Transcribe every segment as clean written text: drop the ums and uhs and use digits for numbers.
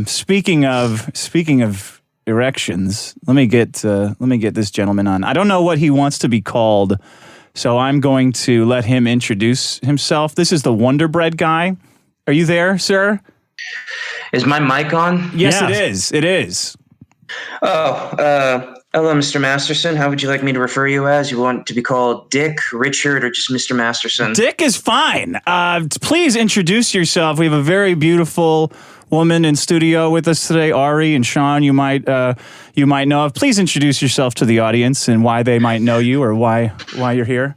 Speaking of erections, let me get this gentleman on. I don't know what he wants to be called, so I'm going to let him introduce himself. This is the Wonder Bread guy. Are you there, sir? Is my mic on? Yes, it is. It is. Hello, Mr. Masterson. How would you like me to refer you as? You want to be called Dick, Richard, or just Mr. Masterson? Dick is fine. Please introduce yourself. We have a very beautiful woman in studio with us today, Ari and Sean. You might know of. Please introduce yourself to the audience and why they might know you or why you're here.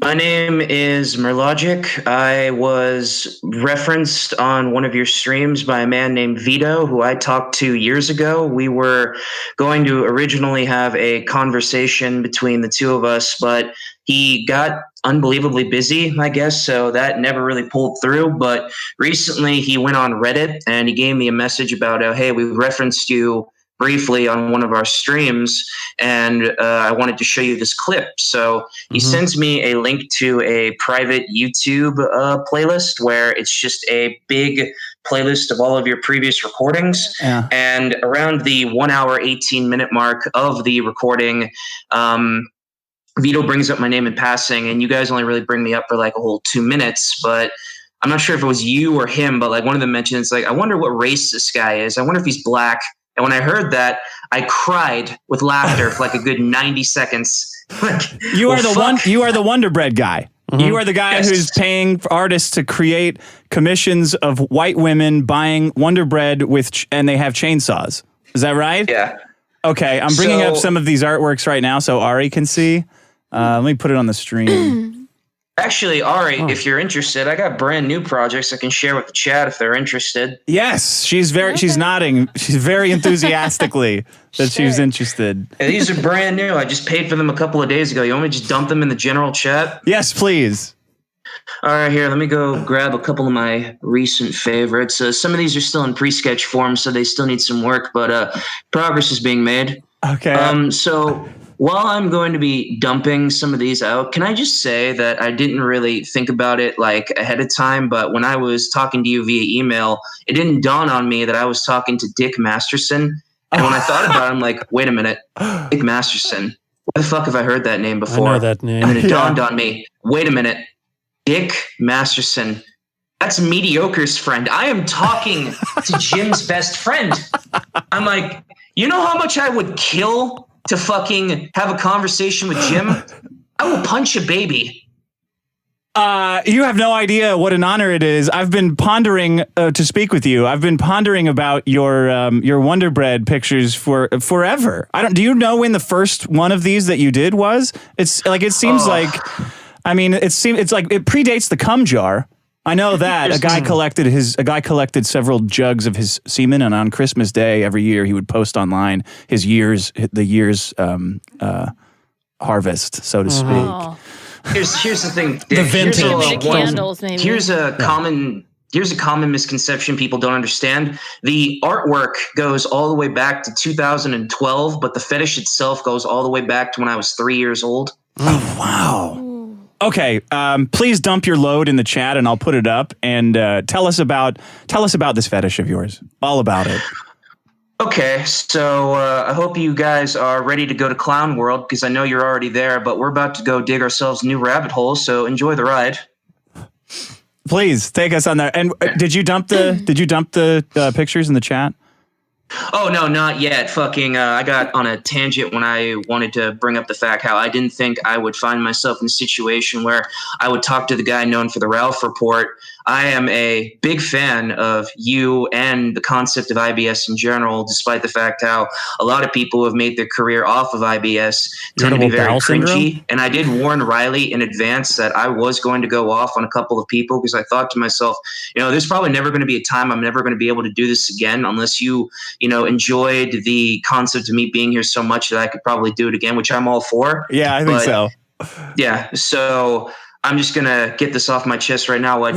My name is Murlogic. I was referenced on one of your streams by a man named Vito, who I talked to years ago. We were going to originally have a conversation between the two of us, but he got unbelievably busy, I guess, so that never really pulled through. But recently he went on Reddit and he gave me a message about, hey, we referenced you briefly on one of our streams, and I wanted to show you this clip. So he sends me a link to a private YouTube playlist where it's just a big playlist of all of your previous recordings. Yeah. And around the 1 hour, 18-minute mark of the recording, Vito brings up my name in passing, and you guys only really bring me up for like a whole 2 minutes, but I'm not sure if it was you or him, but like one of them mentioned, it's like, I wonder what race this guy is. I wonder if he's black. And when I heard that, I cried with laughter for like a good 90 seconds. You are the Wonder Bread guy. Mm-hmm. You are the guy who's paying artists to create commissions of white women buying Wonder Bread and they have chainsaws. Is that right? Yeah. Okay, I'm bringing up some of these artworks right now so Ari can see. Let me put it on the stream. Actually, Ari, if you're interested, I got brand new projects I can share with the chat if they're interested. Yes, she's nodding. She's very enthusiastically that she's interested. Yeah, these are brand new. I just paid for them a couple of days ago. You want me to just dump them in the general chat? Yes, please. All right, here, let me go grab a couple of my recent favorites. Some of these are still in pre-sketch form, so they still need some work, but progress is being made. Okay. So while I'm going to be dumping some of these out, can I just say that I didn't really think about it like ahead of time, but when I was talking to you via email, it didn't dawn on me that I was talking to Dick Masterson. And when I thought about it, I'm like, wait a minute, Dick Masterson. Where the fuck have I heard that name before? I know that name. And then it dawned on me, wait a minute, Dick Masterson. That's Mediocre's friend. I am talking to Jim's best friend. I'm like, you know how much I would kill to fucking have a conversation with Jim? I will punch a baby. You have no idea what an honor it is. I've been pondering to speak with you. I've been pondering about your Wonder Bread pictures for forever. Do you know when the first one of these that you did was? It's like it seems like, I mean, it's like it predates the cum jar. I know that a guy collected several jugs of his semen, and on Christmas Day every year he would post online the year's harvest, so to speak. Oh. Here's the thing. The vintage candles, maybe. Here's a common misconception people don't understand. The artwork goes all the way back to 2012, but the fetish itself goes all the way back to when I was 3 years old. Oh wow. Okay, please dump your load in the chat and I'll put it up and tell us about this fetish of yours. All about it. Okay, so I hope you guys are ready to go to Clown World because I know you're already there, but we're about to go dig ourselves a new rabbit hole, so enjoy the ride. Please take us on there. And did you dump the pictures in the chat? Oh, no, not yet. Fucking, I got on a tangent when I wanted to bring up the fact how I didn't think I would find myself in a situation where I would talk to the guy known for the Ralph Report. I am a big fan of you and the concept of IBS in general, despite the fact how a lot of people who have made their career off of IBS tend to be very cringy. And I did warn Riley in advance that I was going to go off on a couple of people because I thought to myself, there's probably never going to be a time I'm never going to be able to do this again unless you enjoyed the concept of me being here so much that I could probably do it again, which I'm all for. Yeah, I think so. Yeah, so I'm just gonna get this off my chest right now. Let's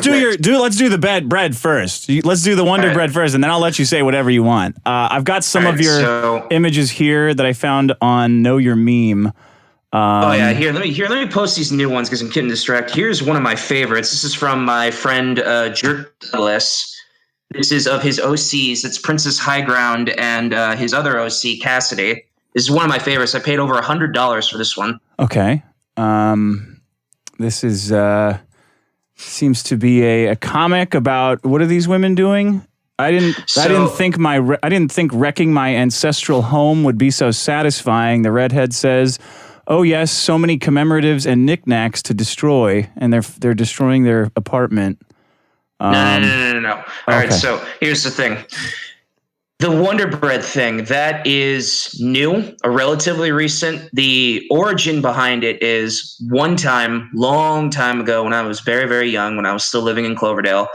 do the bread first. Let's do the Wonder Bread first, and then I'll let you say whatever you want. I've got some of your images here that I found on Know Your Meme. Here, let me post these new ones because I'm getting distracted. Here's one of my favorites. This is from my friend Jerkless. This is of his OCs. It's Princess High Ground and his other OC, Cassidy. This is one of my favorites. I paid over $100 for this one. Okay. This is seems to be a comic about what are these women doing? I didn't think wrecking my ancestral home would be so satisfying. The redhead says, "Oh yes, so many commemoratives and knickknacks to destroy, and they're destroying their apartment." No. All right, so here's the thing. The Wonder Bread thing, that is new, relatively recent. The origin behind it is one time, long time ago, when I was very, very young, when I was still living in Cloverdale.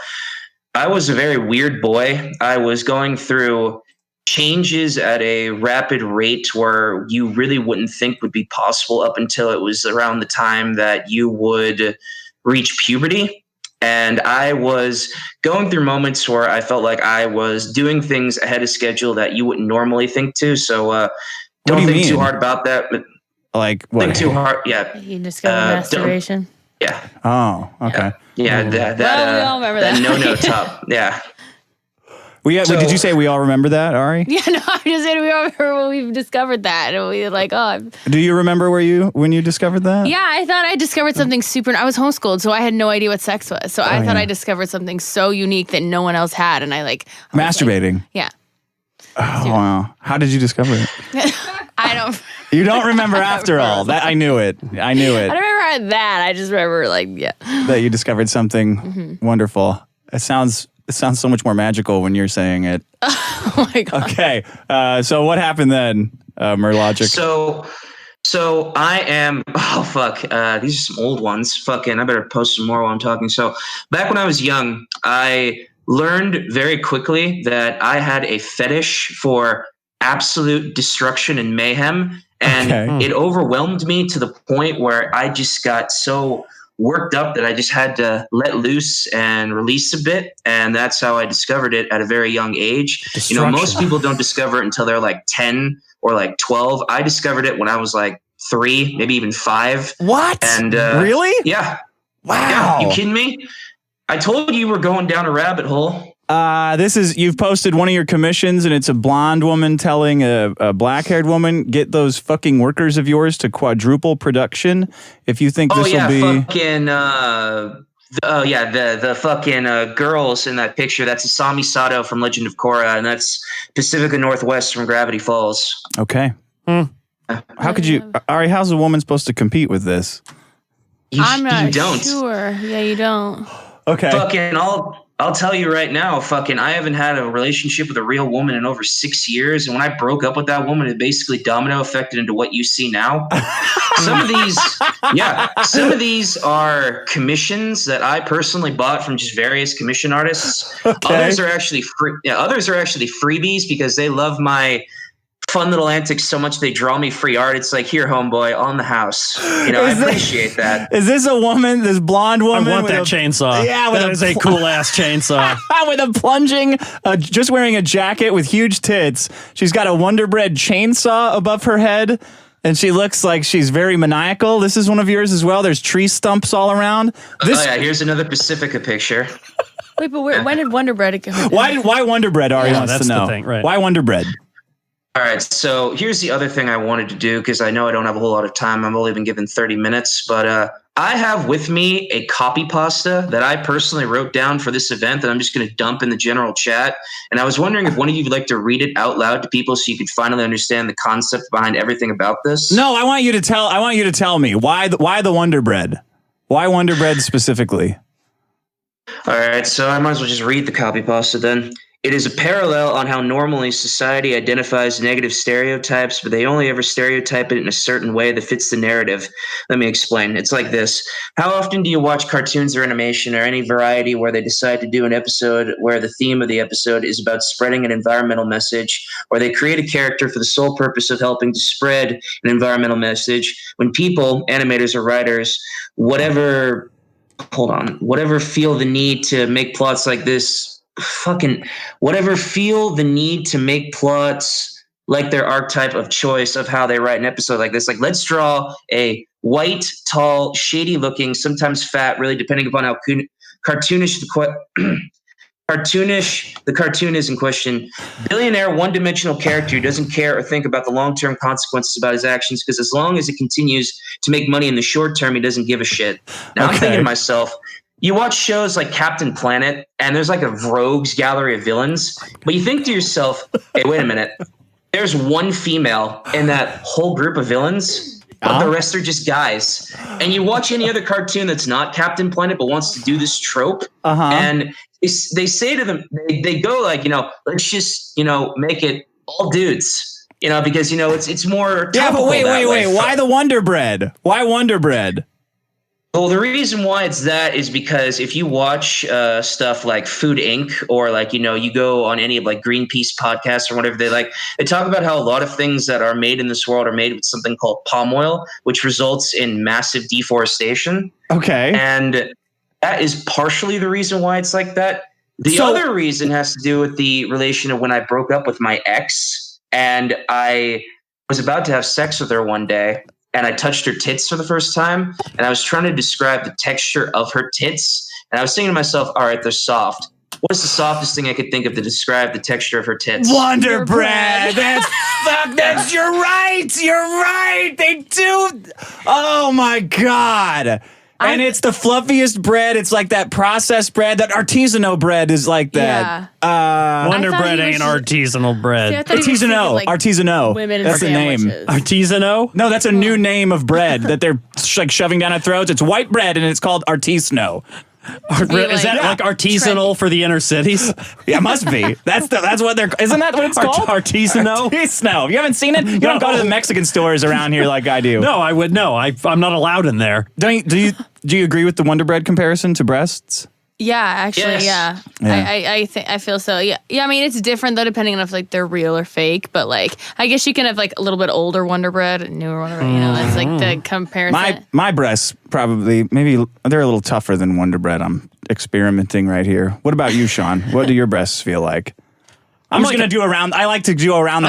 I was a very weird boy. I was going through changes at a rapid rate where you really wouldn't think would be possible up until it was around the time that you would reach puberty. And I was going through moments where I felt like I was doing things ahead of schedule that you wouldn't normally think to. So don't think too hard about that. Like what? Think too hard. Yeah. You discovered masturbation. Yeah. Oh, okay. Yeah. We all remember that. no top. Yeah. Did you say we all remember that, Ari? Yeah, no, I'm just saying we all remember when we discovered that. And we were like, Do you remember when you discovered that? Yeah, I thought I discovered something super. I was homeschooled, so I had no idea what sex was. So I thought I discovered something so unique that no one else had. And masturbating. Yeah. Oh, wow. How did you discover it? I don't. You don't remember after all. That I knew it. I don't remember that. I just remember that you discovered something wonderful. It sounds so much more magical when you're saying it. Oh my God. Okay. So what happened then, Murlogic? So I am, these are some old ones. I better post some more while I'm talking. So back when I was young, I learned very quickly that I had a fetish for absolute destruction and mayhem. And it overwhelmed me to the point where I just got so worked up that I just had to let loose and release a bit. And that's how I discovered it at a very young age. Most people don't discover it until they're like 10 or like 12. I discovered it when I was like 3, maybe even 5. What? And really? Yeah. Wow. Yeah, you kidding me? I told you were going down a rabbit hole. You've posted one of your commissions and it's a blonde woman telling a black-haired woman, get those fucking workers of yours to quadruple production. If you think this will be... the fucking girls in that picture, that's Asami Sato from Legend of Korra, and that's Pacifica Northwest from Gravity Falls. Okay. How could you... Ari, how's a woman supposed to compete with this? I'm not don't. sure. Yeah, you don't. Okay. I'll tell you right now, I haven't had a relationship with a real woman in over 6 years. And when I broke up with that woman, it basically domino affected into what you see now. Some of these are commissions that I personally bought from just various commission artists. Okay. Others are actually freebies because they love my fun little antics so much they draw me free art. It's like, here, homeboy, on the house. I appreciate that. Is this a woman, this blonde woman? I want that chainsaw. Yeah, that is a cool ass chainsaw. With a plunging, just wearing a jacket with huge tits. She's got a Wonder Bread chainsaw above her head, and she looks like she's very maniacal. This is one of yours as well. There's tree stumps all around. Here's another Pacifica picture. Wait, but when did Wonder Bread go down? Why Wonder Bread, Ari wants to know. The thing, right. Why Wonder Bread? All right, so here's the other thing I wanted to do, because I know I don't have a whole lot of time. I've only been given 30 minutes, but I have with me a copy pasta that I personally wrote down for this event that I'm just going to dump in the general chat. And I was wondering if one of you would like to read it out loud to people so you could finally understand the concept behind everything about this. No, I want you to tell me why the Wonder Bread? Why Wonder Bread specifically? All right, so I might as well just read the copy pasta then. It is a parallel on how normally society identifies negative stereotypes, but they only ever stereotype it in a certain way that fits the narrative. Let me explain. It's like this. How often do you watch cartoons or animation or any variety where they decide to do an episode where the theme of the episode is about spreading an environmental message, or they create a character for the sole purpose of helping to spread an environmental message? When people, animators or writers, whatever feel the need to make plots like this, feel the need to make plots like their archetype of choice of how they write an episode like this. Like, let's draw a white, tall, shady looking, sometimes fat, really depending upon how cartoonish cartoonish. The cartoon is in question. Billionaire, one-dimensional character who doesn't care or think about the long-term consequences about his actions because as long as it continues to make money in the short term, he doesn't give a shit. Now I'm thinking to myself, you watch shows like Captain Planet, and there's like a rogues gallery of villains, but you think to yourself, hey, wait a minute. There's one female in that whole group of villains, but the rest are just guys. And you watch any other cartoon that's not Captain Planet but wants to do this trope, and they say to them, they go like, let's just, make it all dudes, because, it's more. Yeah, but wait. Why the Wonder Bread? Why Wonder Bread? Well, the reason why it's that is because if you watch stuff like Food Inc. or like, you go on any of like Greenpeace podcasts or whatever, they talk about how a lot of things that are made in this world are made with something called palm oil, which results in massive deforestation. Okay. And that is partially the reason why it's like that. The other reason has to do with the relation of when I broke up with my ex and I was about to have sex with her one day. And I touched her tits for the first time, and I was trying to describe the texture of her tits. And I was thinking to myself, all right, they're soft. What is the softest thing I could think of to describe the texture of her tits? Wonder Bread. That's you're right. You're right. They do. Oh my God. And it's the fluffiest bread. It's like that processed bread. That artisanal bread is like that. Yeah. Wonder Bread ain't artisanal bread. Artisanal. That's the name. Artisanal? No, that's a new name of bread that they're like shoving down our throats. It's white bread and it's called artisanal. Is that like artisanal for the inner cities? Yeah, it must be. That's what they're. Isn't that what it's called? Artisanal. Artisanal. You haven't seen it? You don't go to the Mexican stores around here like I do. No, I would. No, I'm not allowed in there. Do you agree with the Wonder Bread comparison to breasts? Yeah, actually, yes. I feel so. Yeah. I mean, it's different though, depending on if like they're real or fake. But like, I guess you can have like a little bit older Wonder Bread and newer Wonder Bread. It's like the comparison. My breasts maybe they're a little tougher than Wonder Bread. I'm experimenting right here. What about you, Sean? What do your breasts feel like? I like to do around the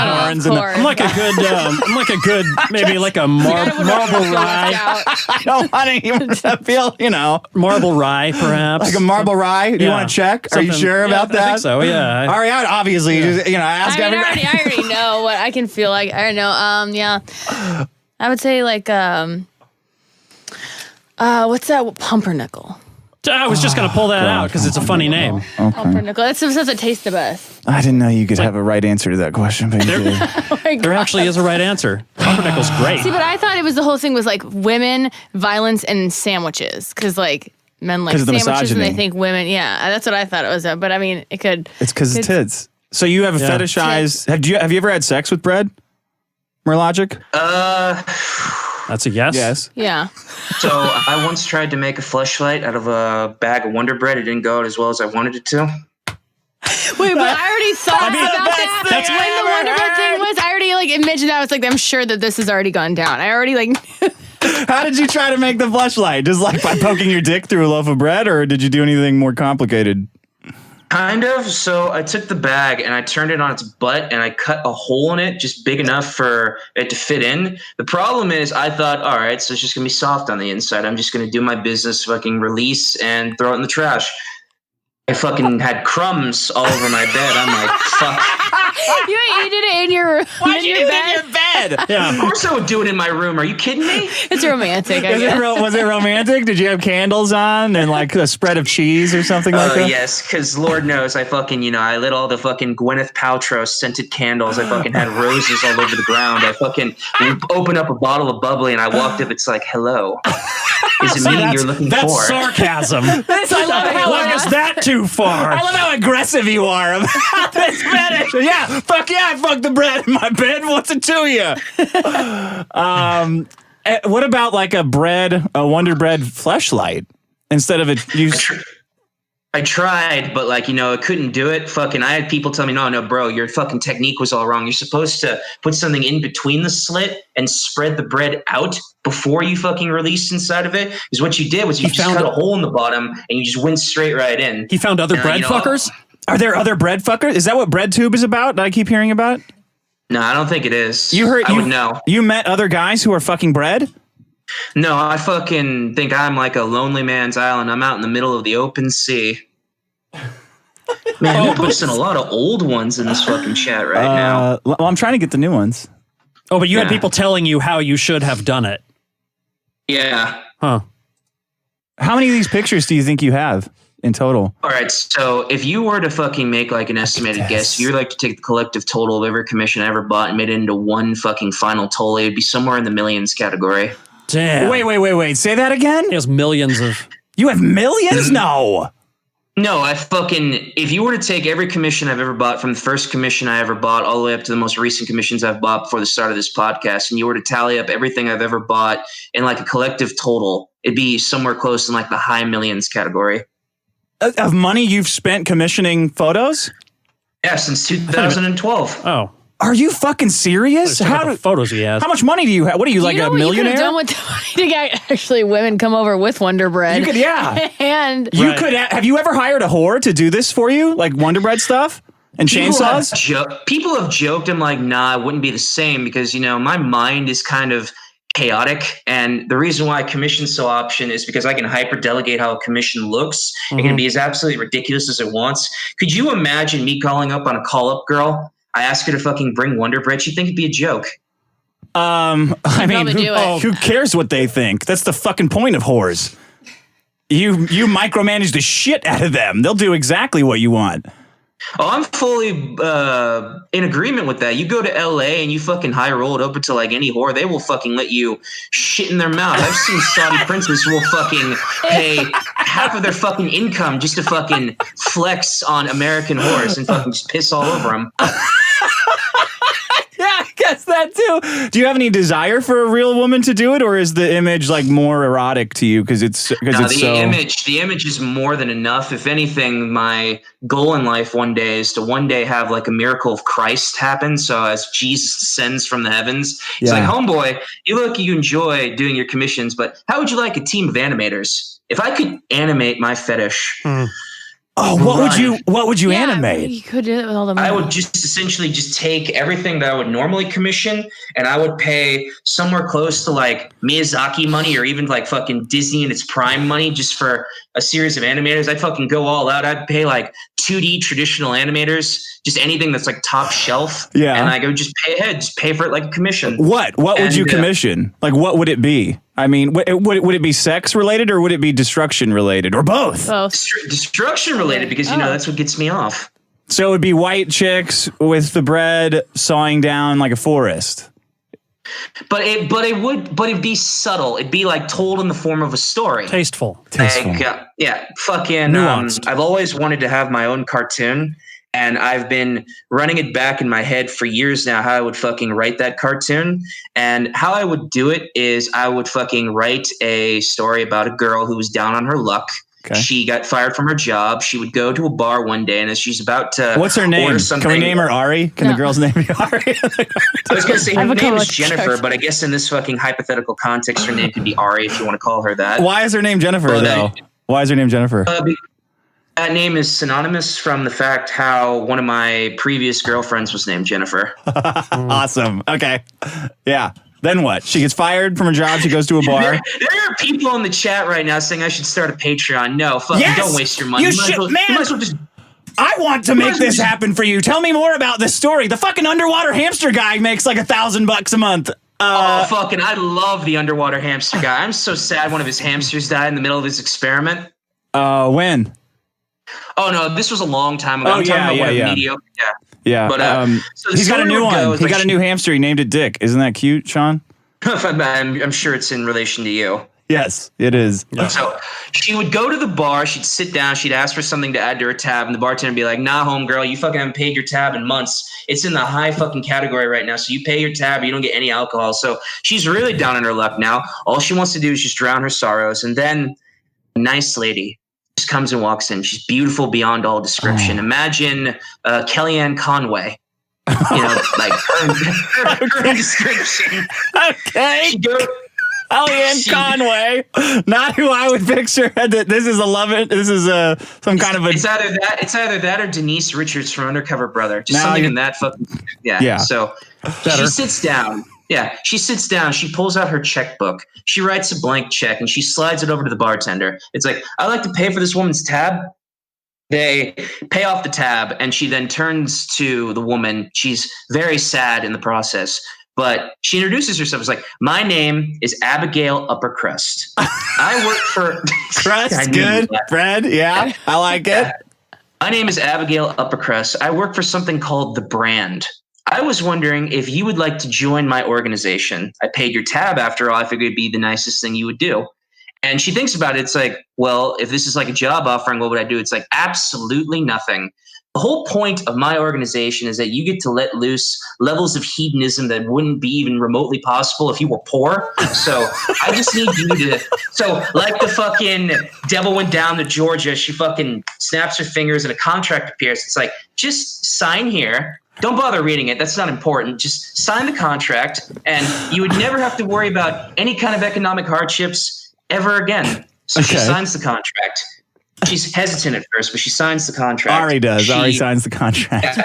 horns. I'm like a good, maybe like a marble rye. I don't want to even feel, marble rye, perhaps. Like a marble rye. Do you want to check? Are you sure about that? I think so. Yeah. Ariana, obviously, ask everybody. I already know what I can feel like. I don't know. Yeah. I would say like, what's that? Pumpernickel. I was just going to pull that out because it's a funny name. Okay. Pumpernickel. That's supposed to taste the best. I didn't know you could have a right answer to that question, but you did. There actually is a right answer. Pumpernickel's great. See, but I thought it was the whole thing was like women, violence, and sandwiches. Because like men like sandwiches and they think women. Yeah, that's what I thought it was. But I mean, it could. It's because it's tits. So you have a fetishized. Have you ever had sex with bread? Murlogic? That's a yes. Yes. Yeah. So I once tried to make a fleshlight out of a bag of Wonder Bread. It didn't go out as well as I wanted it to. Wait, but I already thought about that. That's when the Wonder Bread thing was. I already like imagined that. I was like, I'm sure that this has already gone down. I already like. How did you try to make the fleshlight? Just like by poking your dick through a loaf of bread, or did you do anything more complicated? Kind of. So I took the bag and I turned it on its butt and I cut a hole in it just big enough for it to fit in. The problem is I thought, all right, so it's just going to be soft on the inside. I'm just going to do my business, fucking release and throw it in the trash. I fucking had crumbs all over my bed. I'm like, fuck. You did it in your Why'd you do it in your bed? Yeah. Of course I would do it in my room. Are you kidding me? It's romantic, I guess. Was it romantic? Did you have candles on and like a spread of cheese or something like that? Yes, because Lord knows I fucking, I lit all the fucking Gwyneth Paltrow scented candles. I fucking had roses all over the ground. I fucking opened up a bottle of bubbly and I walked up. It's like, hello. Is it me you're looking that's for? That's sarcasm. I love how is that too far? I love how aggressive you are about this fetish. Yeah, I fucked the bread in my bed. What's it to you? What about like a Wonder Bread fleshlight instead of it? I tried, but like, it couldn't do it. Fucking, I had people tell me, no, bro, your fucking technique was all wrong. You're supposed to put something in between the slit and spread the bread out before you fucking released inside of it. Because what you did was you just cut a hole in the bottom and you just went straight right in. He found other bread fuckers? Are there other bread fuckers? Is that what BreadTube is about? Did I keep hearing about it? No, I don't think it is. I would know. You met other guys who are fucking bread? No, I fucking think I'm like a lonely man's island. I'm out in the middle of the open sea. Man, you're posting a lot of old ones in this fucking chat right now. Well, I'm trying to get the new ones. Oh, but you had Yeah. people telling you how you should have done it. Yeah. Huh. How many of these pictures do you think you have in total? All right, so if you were to fucking make like an estimated guess, if you were like to take the collective total of every commission I ever bought and made it into one fucking final total, it'd be somewhere in the millions category. Damn. Wait. Say that again? There's millions of... You have millions? No. No, if you were to take every commission I've ever bought from the first commission I ever bought all the way up to the most recent commissions I've bought before the start of this podcast, and you were to tally up everything I've ever bought in like a collective total, it'd be somewhere close in like the high millions category. Of money you've spent commissioning photos? Yeah, since 2012. Oh. Are you fucking serious? Check out the photos he has. How much money do you have? What are you, like you know a what millionaire? You could have done with the money to get actually women come over with Wonder Bread. You could, yeah. And You Right. could. Have you ever hired a whore to do this for you, like Wonder Bread stuff and chainsaws? People have joked. I'm like, nah, it wouldn't be the same because, you know, my mind is kind of chaotic. And the reason why commission's so option is because I can hyper delegate how a commission looks. It can be as absolutely ridiculous as it wants. Could you imagine me calling up on a call up girl? I ask her to fucking bring Wonder Bread. She'd think it'd be a joke. I mean, probably do it. who cares what they think? That's the fucking point of whores. You micromanage the shit out of them. They'll do exactly what you want. Oh, I'm fully in agreement with that. You go to LA and you fucking high roll it open to like any whore, they will fucking let you shit in their mouth. I've seen Saudi princes who will fucking pay half of their fucking income just to fucking flex on American whores and fucking just piss all over them. Yeah, I guess that too. Do you have any desire for a real woman to do it, or is the image like more erotic to you because it's The image is more than enough. If anything, my goal in life one day is to one day have like a miracle of Christ happen. So as Jesus descends from the heavens, he's like, homeboy, you enjoy doing your commissions, but how would you like a team of animators? If I could animate my fetish. what would you yeah, animate? You could do it with all the money. I would just essentially just take everything that I would normally commission and I would pay somewhere close to like Miyazaki money or even like fucking Disney in its prime money just for a series of animators. I'd fucking go all out. I'd pay like 2D traditional animators, just anything that's like top shelf. Yeah. And I go just pay ahead, just pay for it like a commission. What would you commission? Like, what would it be? I mean, would it be sex related or would it be destruction related or both? Both. Destruction related because, you know, that's what gets me off. So it would be white chicks with the bread sawing down like a forest. But it'd be subtle. It'd be like told in the form of a story. Tasteful. Like, fucking. Nuanced. I've always wanted to have my own cartoon, and I've been running it back in my head for years now. How I would fucking write that cartoon, and how I would do it is I would fucking write a story about a girl who was down on her luck. Okay. She got fired from her job. She would go to a bar one day, and as she's about to What's her name? order Can we name her Ari? Can the girl's name be Ari? I was going to say I her have a name is couple of Jennifer, jokes. but I guess in this fucking hypothetical context, her name could be Ari if you want to call her that. Why is her name Jennifer Well, though? Why is her name Jennifer? That name is synonymous from the fact how one of my previous girlfriends was named Jennifer. Awesome. Okay. Yeah. Then what? She gets fired from her job. She goes to a bar. There are people in the chat right now saying I should start a Patreon. No, fucking don't waste your money. You might as should, well- man. you might as well just I want to make this happen for you. Tell me more about this story. The fucking underwater hamster guy makes like $1,000 a month. fucking, I love the underwater hamster guy. I'm so sad one of his hamsters died in the middle of his experiment. When? Oh no, this was a long time ago. I'm talking about one of the mediocre. Yeah. Yeah. But, so the he's got a story new would go one. is He like got a new hamster. He named it Dick. Isn't that cute, Sean? I'm sure it's in relation to you. Yes, it is. So she would go to the bar, she'd sit down, she'd ask for something to add to her tab, and the bartender would be like, nah, homegirl, you fucking haven't paid your tab in months. It's in the high fucking category right now, so you pay your tab, you don't get any alcohol. So she's really down on her luck now. All she wants to do is just drown her sorrows. And then a nice lady just comes and walks in. She's beautiful beyond all description. Imagine Kellyanne Conway. You know, like her description. Okay. She goes, Kellyanne Conway, not who I would picture. This is a love it. This is some kind of a. It's either that or Denise Richards from Undercover Brother. Just Now something you're- in that fucking yeah. Yeah. So she sits down. Yeah, she sits down. She pulls out her checkbook. She writes a blank check and she slides it over to the bartender. It's like, I'd like to pay for this woman's tab. They pay off the tab, and she then turns to the woman. She's very sad in the process, but she introduces herself as like, "My name is Abigail Uppercrust. I work for Crust, good bread. Yeah, I like it. My name is Abigail Uppercrust. I work for something called The Brand. I was wondering if you would like to join my organization. I paid your tab after all. I figured it'd be the nicest thing you would do." And she thinks about it. It's like, well, if this is like a job offering, what would I do? It's like, absolutely nothing. The whole point of my organization is that you get to let loose levels of hedonism that wouldn't be even remotely possible if you were poor. So I just need you to, so like the fucking devil went down to Georgia, she fucking snaps her fingers and a contract appears. It's like, just sign here. Don't bother reading it. That's not important. Just sign the contract and you would never have to worry about any kind of economic hardships ever again. So she signs the contract. She's hesitant at first, but she signs the contract. Ari does. Ari signs the contract.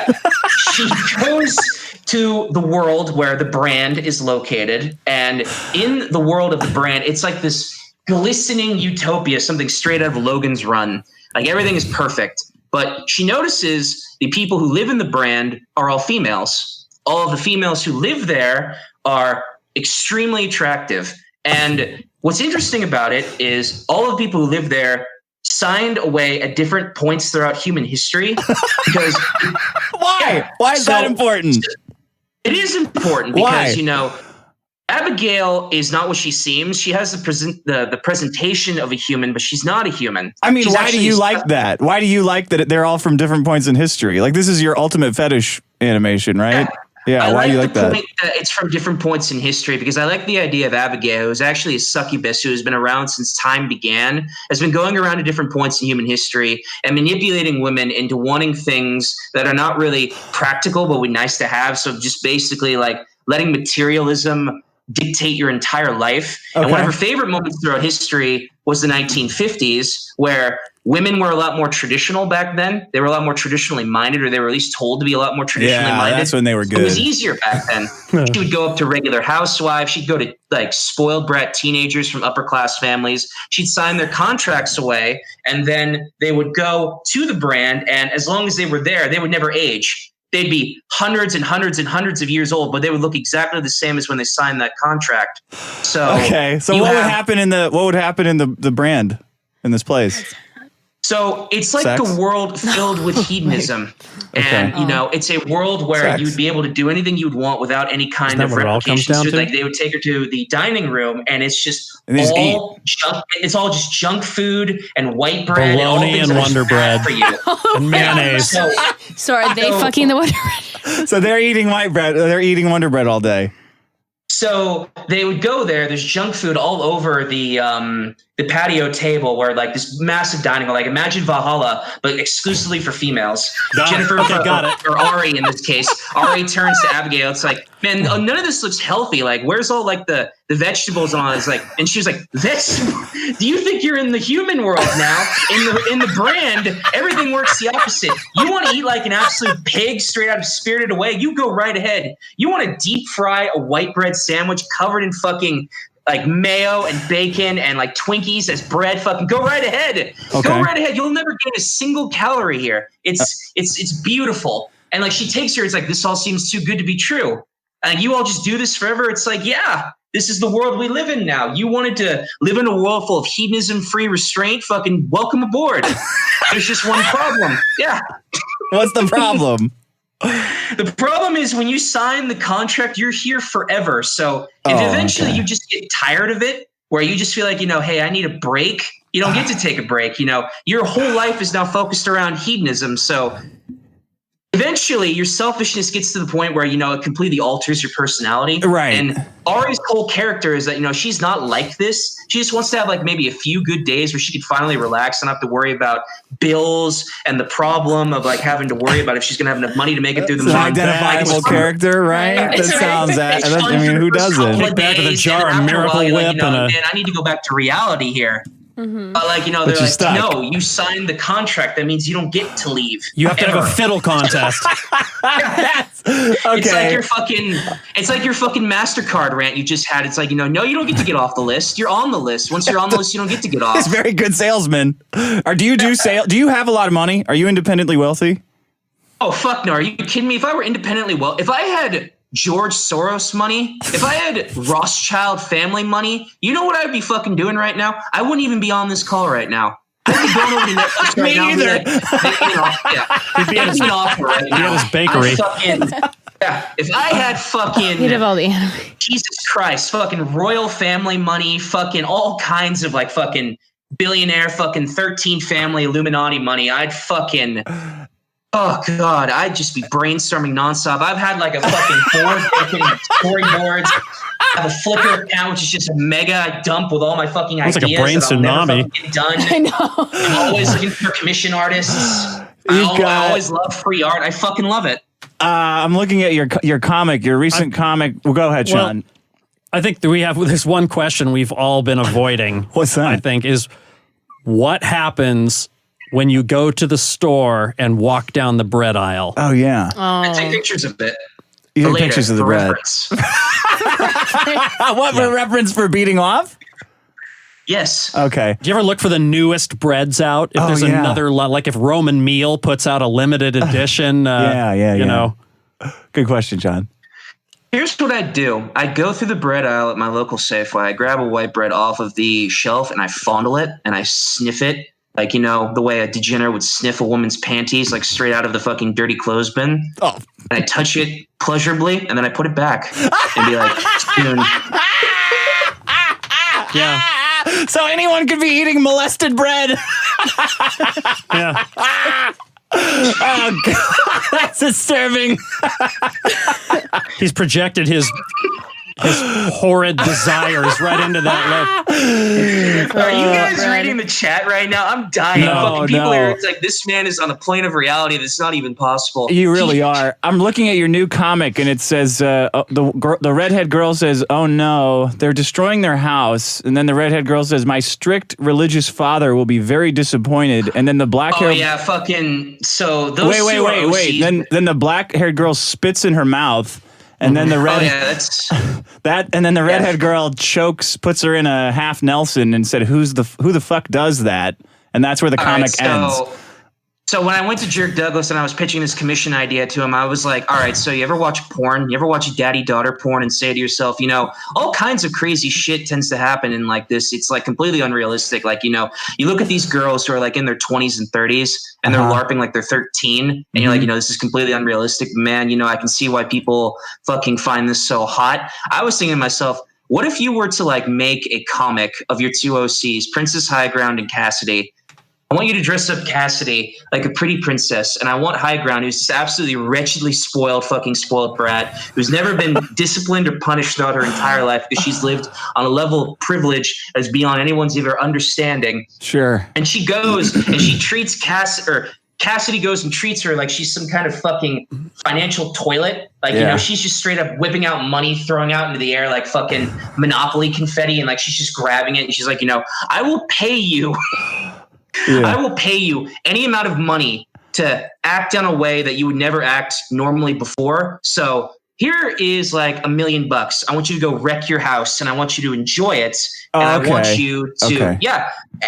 She goes to the world where the brand is located. And in the world of the brand, it's like this glistening utopia, something straight out of Logan's Run. Like everything is perfect. But she notices the people who live in the brand are all females. All of the females who live there are extremely attractive. And what's interesting about it is all of the people who live there signed away at different points throughout human history. Because why? Why is that important? It is important because, you know, Abigail is not what she seems. She has the presentation of a human, but she's not a human. I mean, why do you like that? Why do you like that they're all from different points in history? Like, this is your ultimate fetish animation, right? Yeah, why do you like that? It's from different points in history because I like the idea of Abigail, who's actually a succubus who has been around since time began, has been going around to different points in human history and manipulating women into wanting things that are not really practical but would be nice to have. So just basically like letting materialism dictate your entire life. And one of her favorite moments throughout history was the 1950s, where women were a lot more traditional back then. They were a lot more traditionally minded, or they were at least told to be a lot more traditionally minded. That's when they were good. It was easier back then. She would go up to regular housewives. She'd go to like spoiled brat teenagers from upper class families. She'd sign their contracts away, and then they would go to the brand. And as long as they were there, they would never age. They'd be hundreds and hundreds and hundreds of years old, but they would look exactly the same as when they signed that contract. So so what would happen in the brand in this place? So it's like the world filled with hedonism. And, you know, it's a world where you'd be able to do anything you'd want without any kind of replication. So like they would take her to the dining room and it's just all junk. It's all just junk food and white bread. Bologna and Wonder Bread. For you. And mayonnaise. So are they fucking the Wonder Bread? So they're eating white bread. They're eating Wonder Bread all day. So they would go there. There's junk food all over the patio table, where like this massive dining hall. Like imagine Valhalla, but exclusively for females. Jennifer or Ari in this case. Ari turns to Abigail. It's like, man, none of this looks healthy. Like, where's all like the vegetables and all? It's like, and she was like, do you think you're in the human world now? In the brand, everything works the opposite. You want to eat like an absolute pig straight out of Spirited Away? You go right ahead. You want to deep fry a white bread sandwich covered in fucking like mayo and bacon and like Twinkies as bread? Fucking go right ahead. Go right ahead. You'll never gain a single calorie here. It's beautiful. And like she takes her, it's like, this all seems too good to be true. And you all just do this forever. It's like, yeah, this is the world we live in now. You wanted to live in a world full of hedonism, free restraint. Fucking welcome aboard. There's just one problem. Yeah. What's the problem? The problem is when you sign the contract, you're here forever. So if eventually you just get tired of it, where you just feel like, you know, hey, I need a break. You don't get to take a break. You know, your whole life is now focused around hedonism. So eventually your selfishness gets to the point where, you know, it completely alters your personality. Right. And Ari's whole character is that, you know, she's not like this. She just wants to have like maybe a few good days where she could finally relax and not have to worry about bills and the problem of like having to worry about if she's going to have enough money to make it through the month. An identifiable character, right? That sounds that. I mean, who doesn't? Take back to the jar of Miracle Whip. Like, you know, man, I need to go back to reality here. But like, they're But you're like, stuck. no, you signed the contract. That means you don't get to leave. You have to have a ever. fiddle contest. Okay. It's like your fucking MasterCard rant you just had. It's like, no, you don't get to get off the list. You're on the list. Once you're on the list, you don't get to get off. He's a very good salesman. Or do you do sale? Do you have a lot of money? Are you independently wealthy? Oh, fuck no. Are you kidding me? If I were independently if I had George Soros money, if I had Rothschild family money, you know what I'd be fucking doing right now? I wouldn't even be on this call right now. I'd be going over to Netflix right Me now. either. He'd be an offer right now. He had his bakery. If I had fucking He'd have all the anime. Jesus Christ, fucking royal family money, fucking all kinds of like fucking billionaire, fucking 13 family Illuminati money, I'd fucking. Oh God, I'd just be brainstorming nonstop. I've had like a fucking board making storyboards. I have a Flickr account, which is just a mega dump with all my fucking It's ideas. like a brain that I'll never tsunami. fucking get done. I know. I'm always looking for commission artists. I always love free art. I fucking love it. I'm looking at your comic, your recent comic. Well, go ahead, Well, Sean. I think that we have this one question we've all been avoiding. What's that? I think is what happens when you go to the store and walk down the bread aisle. Oh yeah. I take pictures of it. You for take later, pictures of the for bread. reference. What for reference for beating off? Yes. Okay. Do you ever look for the newest breads out? If there's yeah. another, like if Roman Meal puts out a limited edition, you know. Good question, John. Here's what I'd do. I'd go through the bread aisle at my local Safeway. I grab a white bread off of the shelf and I fondle it and I sniff it. Like, the way a degenerate would sniff a woman's panties, like straight out of the fucking dirty clothes bin. Oh. And I touch it pleasurably and then I put it back and be like, spoon. Yeah. So anyone could be eating molested bread. Yeah. Oh God, that's disturbing. He's projected his horrid desires right into that look. Are you guys reading the chat right now? I'm dying. No, Fucking people no. are, it's like, this man is on a plane of reality that's not even possible. You really are. I'm looking at your new comic, and it says the redhead girl says, "Oh no, they're destroying their house." And then the redhead girl says, "My strict religious father will be very disappointed." And then the black Oh hair. yeah, fucking. So those Wait. two are OCs. Then the black haired girl spits in her mouth. And then the Oh red yeah, that's. and then the redhead girl chokes, puts her in a half Nelson, and said, "Who the fuck does that?" And that's where the comic ends. So when I went to Jerk Douglas and I was pitching this commission idea to him, I was like, all right, so you ever watch porn? You ever watch daddy-daughter porn and say to yourself, all kinds of crazy shit tends to happen in like this. It's like completely unrealistic. Like, you look at these girls who are like in their 20s and 30s and they're LARPing like they're 13 and you're like, this is completely unrealistic. Man, I can see why people fucking find this so hot. I was thinking to myself, what if you were to like make a comic of your two OCs, Princess High Ground and Cassidy? I want you to dress up Cassidy like a pretty princess, and I want High Ground, who's just absolutely wretchedly spoiled brat, who's never been disciplined or punished throughout her entire life because she's lived on a level of privilege that is beyond anyone's ever understanding. Sure. And she goes and she treats Cassidy goes and treats her like she's some kind of fucking financial toilet. Like, she's just straight up whipping out money, throwing out into the air like fucking Monopoly confetti, and like she's just grabbing it, and she's like, I will pay you. Yeah. I will pay you any amount of money to act in a way that you would never act normally before. So here is like $1 million. I want you to go wreck your house and I want you to enjoy it. And I want you to,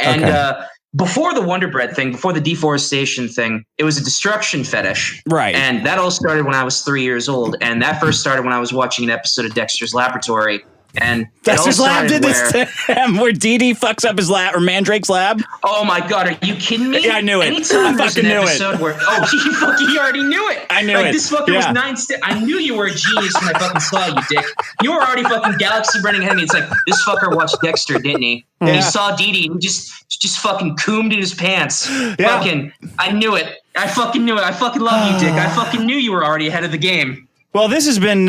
And before the Wonder Bread thing, before the deforestation thing, it was a destruction fetish. Right. And that all started when I was 3 years old. And that first started when I was watching an episode of Dexter's Laboratory. And Dexter's Lab did this to him, where Dee fucks up his lab, or Mandrake's lab. Oh my God, are you kidding me? Yeah, I knew it. Anytime I there's fucking an knew episode where, you already knew it. I knew it. This fucker was 9 steps. I knew you were a genius when I fucking saw you, dick. You were already fucking galaxy running ahead of me. It's like, this fucker watched Dexter, didn't he? And he saw Dee and just fucking coomed in his pants. Yeah. Fucking, I knew it. I fucking knew it. I fucking love you, dick. I fucking knew you were already ahead of the game. Well, this has been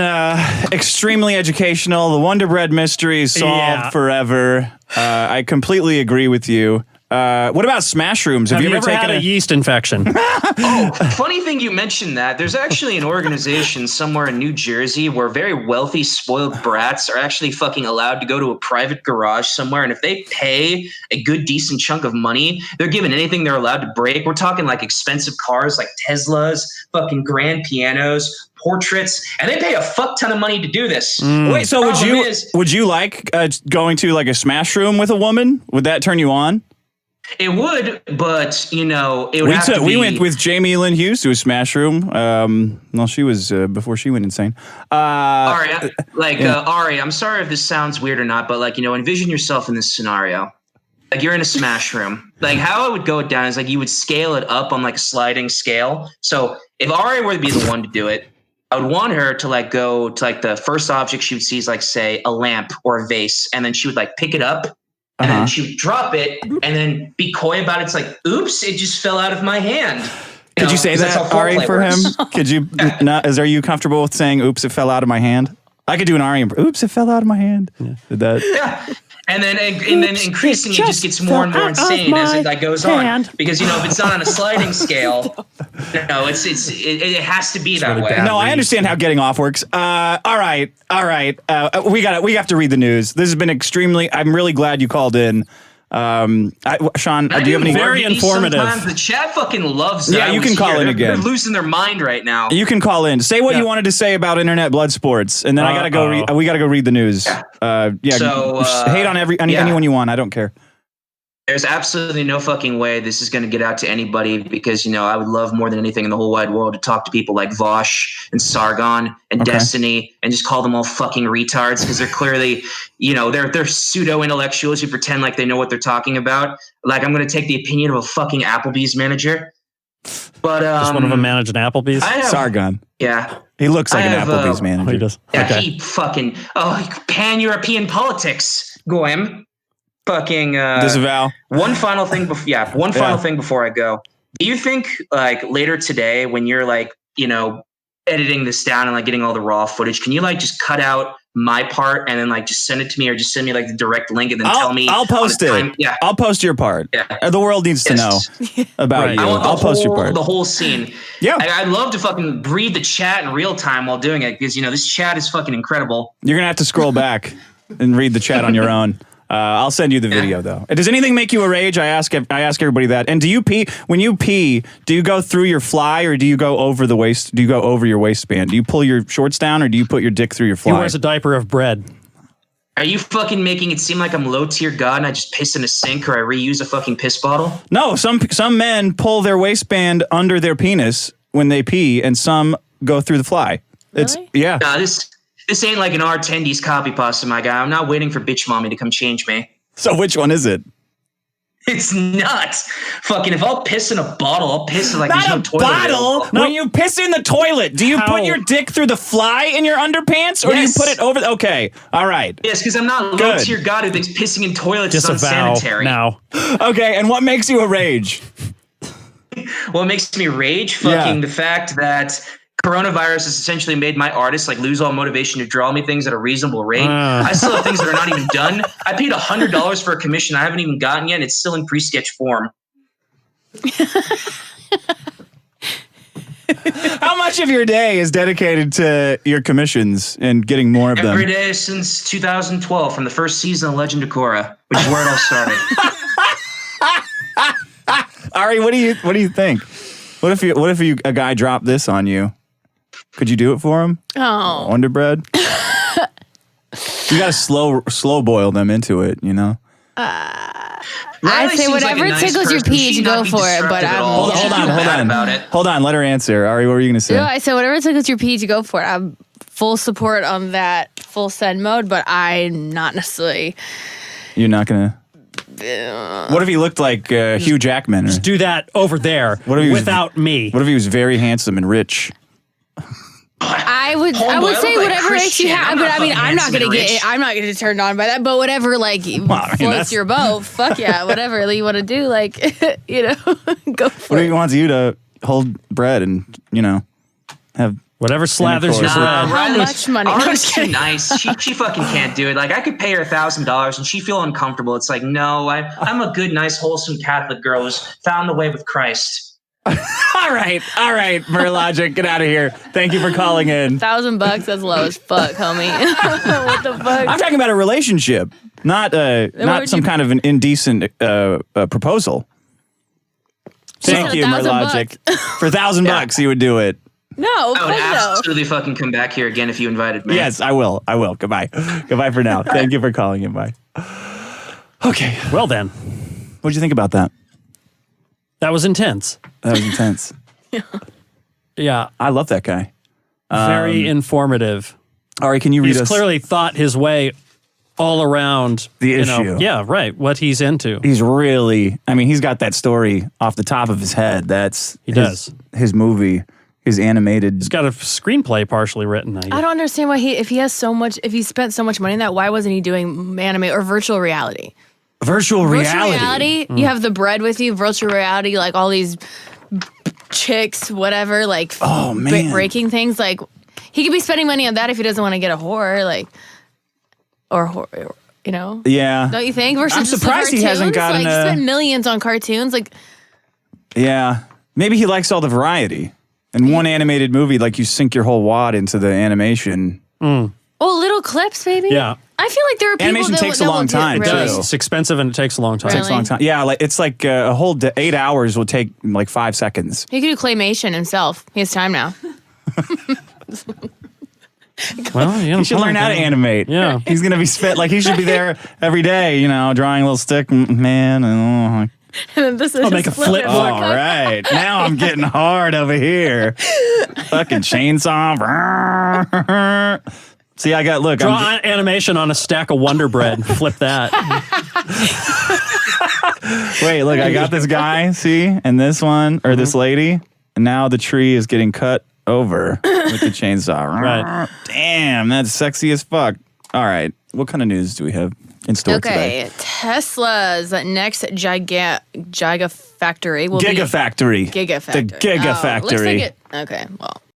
extremely educational. The Wonder Bread mystery is solved forever. I completely agree with you. What about smash rooms? Have you ever ever taken had a yeast infection? Oh, funny thing you mentioned that. There's actually an organization somewhere in New Jersey where very wealthy, spoiled brats are actually fucking allowed to go to a private garage somewhere. And if they pay a good, decent chunk of money, they're given anything they're allowed to break. We're talking like expensive cars like Teslas, fucking grand pianos, portraits, and they pay a fuck ton of money to do this. Wait, so would you like going to like a smash room with a woman? Would that turn you on? It would, but it would have to be. We went with Jamie Lynn Hughes to a smash room. Well, she was before she went insane. Ari, Ari, I'm sorry if this sounds weird or not, but envision yourself in this scenario. Like you're in a smash room. Like how it would go down is like you would scale it up on like a sliding scale. So if Ari were to be the one to do it, I would want her to like go to like the first object she would see is like say a lamp or a vase, and then she would like pick it up. And then she would drop it and then be coy about it. It's like, oops, it just fell out of my hand. Could you say that, Ari, for him? Could you are you comfortable with saying, oops, it fell out of my hand? I could do an Ari. Oops, it fell out of my hand. Yeah. Did that? Yeah. And then increasingly it just gets more and more insane as it like goes on. Because if it's not on a sliding scale, it has to be that way. No, I understand how getting off works. All right. We have to read the news. This has been extremely. I'm really glad you called in. Sean, do you have any? Very informative. Sometimes the chat fucking loves that. Yeah, you can call in again. They're losing their mind right now. You can call in. Say what you wanted to say about internet blood sports, and then I gotta go. We gotta go read the news. So hate on anyone you want. I don't care. There's absolutely no fucking way this is going to get out to anybody because, I would love more than anything in the whole wide world to talk to people like Vosh and Sargon and Destiny and just call them all fucking retards because they're clearly, they're pseudo-intellectuals who pretend like they know what they're talking about. Like I'm going to take the opinion of a fucking Applebee's manager. But does one of them manage an Applebee's? Sargon. Yeah. He looks like an Applebee's manager. Oh, he does. Yeah, okay. He fucking, pan-European politics, Goem. Fucking disavow. One final thing before I go. Do you think like later today when you're like, editing this down and like getting all the raw footage, can you like just cut out my part and then like just send it to me or just send me like the direct link and then tell me I'll post it. Yeah. I'll post your part. Yeah. The world needs to know about you. I'll post your part. The whole scene. Yeah. I'd love to fucking read the chat in real time while doing it because this chat is fucking incredible. You're gonna have to scroll back and read the chat on your own. I'll send you the video though. Does anything make you a rage? I ask everybody that. And do you pee? When you pee, do you go through your fly or do you go over the waist? Do you go over your waistband? Do you pull your shorts down or do you put your dick through your fly? He wears a diaper of bread. Are you fucking making it seem like I'm low tier god and I just piss in a sink or I reuse a fucking piss bottle? No, some men pull their waistband under their penis when they pee, and some go through the fly. Really? Nah, This ain't like an R10D's copy pasta, my guy. I'm not waiting for bitch mommy to come change me. So which one is it? It's not. Fucking if I'll piss in a bottle, I'll piss in like not there's no toilet. Bottle? No. When you piss in the toilet, do you put your dick through the fly in your underpants or do you put it over? Okay. All right. Yes, because I'm not low tier god who thinks pissing in toilets is unsanitary. Now. Okay, and what makes you a rage? What makes me rage? Fucking the fact that coronavirus has essentially made my artists like lose all motivation to draw me things at a reasonable rate. I still have things that are not even done. I paid $100 for a commission I haven't even gotten yet. And it's still in pre-sketch form. How much of your day is dedicated to your commissions and getting more of them? Every day since 2012, from the first season of Legend of Korra, which is where it all started. Ari, what do you think? What if a guy dropped this on you? Could you do it for him? Oh, Wonderbread. You got to slow boil them into it, I say whatever tickles your peach, go for it. But Hold on. Let her answer. Ari, what were you going to say? No, I said whatever tickles your peach, go for it. I'm full support on that full send mode, but I'm not necessarily. You're not going to. What if he looked like Hugh Jackman? Just do that over there without me. What if he was very handsome and rich? I would say whatever makes you happy, but I mean, I'm not gonna get turned on by that. But whatever, floats your boat. Fuck yeah, whatever you want to do, go for it. What if he wants you to hold bread and have Whatever slathers your bread. How much money? Ari's too nice. She fucking can't do it. Like, I could pay her $1,000 and she feel uncomfortable. It's like, no, I'm a good, nice, wholesome Catholic girl who's found the way with Christ. All right, Murlogic, get out of here. Thank you for calling in. $1,000, that's low as fuck, homie. What the fuck? I'm talking about a relationship, not some kind of an indecent proposal. Thank you, Murlogic. For $1,000, you would do it. No, I would absolutely fucking come back here again if you invited me. Yes, I will. Goodbye. Goodbye for now. Thank you for calling in. Bye. Okay. Well then. What'd you think about that? That was intense. Yeah. I love that guy. Very informative. Ari, can you read us? He's clearly thought his way all around the issue. Yeah, right. What he's into. He's really, he's got that story off the top of his head. He does. His movie. His animated. He's got a screenplay partially written. I don't understand why if he spent so much money on that, why wasn't he doing anime or virtual reality? Virtual reality. You have the bread with you. Virtual reality, like all these chicks, whatever, like breaking things. Like he could be spending money on that if he doesn't want to get a whore, like or you know. Yeah. Don't you think? Versus I'm surprised he hasn't gotten he spent millions on cartoons. Like. Yeah, maybe he likes all the variety. In one animated movie, like you sink your whole wad into the animation. Oh, little clips, baby. Yeah. I feel like there are people animation that takes a long time too. It's expensive and it takes a long time. Really? It takes a long time. Yeah, it's like a whole 8 hours will take like 5 seconds. He could do claymation himself. He has time now. Well, he should learn how to animate. Yeah, he's gonna be spent like he should be there every day. Drawing a little stick man. And then this is I'll make a flip. All right, now I'm getting hard over here. Fucking chainsaw. See, I got Draw animation on a stack of Wonder Bread. Flip that. Wait, look, I got this guy. See, and this one or this lady, and now the tree is getting cut over with the chainsaw. Right. Damn, that's sexy as fuck. All right, what kind of news do we have in store today? Okay, Tesla's next gigafactory will Gigafactory. be... Gigafactory. The Gigafactory. Looks like it... Okay, well...